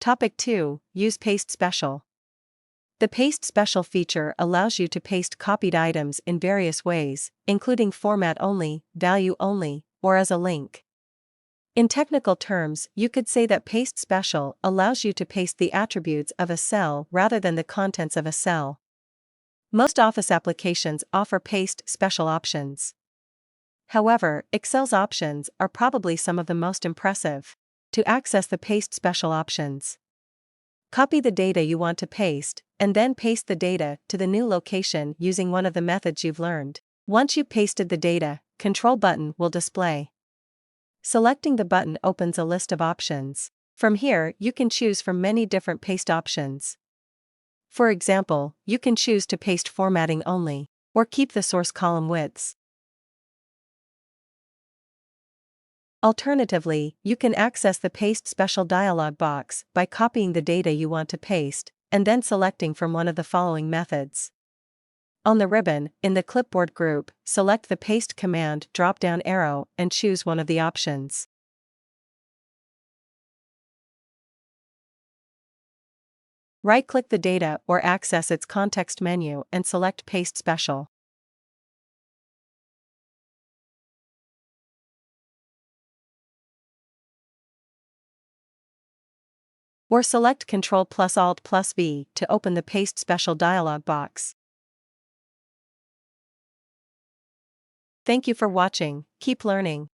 Topic 2. Use Paste Special. The Paste Special feature allows you to paste copied items in various ways, including format only, value only, or as a link. In technical terms, you could say that Paste Special allows you to paste the attributes of a cell rather than the contents of a cell. Most Office applications offer Paste Special options. However, Excel's options are probably some of the most impressive. To access the Paste Special options, copy the data you want to paste, and then paste the data to the new location using one of the methods you've learned. Once you've pasted the data, Ctrl button will display. Selecting the button opens a list of options. From here, you can choose from many different paste options. For example, you can choose to paste formatting only, or keep the source column widths. Alternatively, you can access the Paste Special dialog box by copying the data you want to paste, and then selecting from one of the following methods. On the ribbon, in the clipboard group, select the Paste command drop-down arrow and choose one of the options. Right-click the data or access its context menu and select Paste Special. Or select Ctrl+Alt+V to open the Paste Special dialog box. Thank you for watching. Keep learning.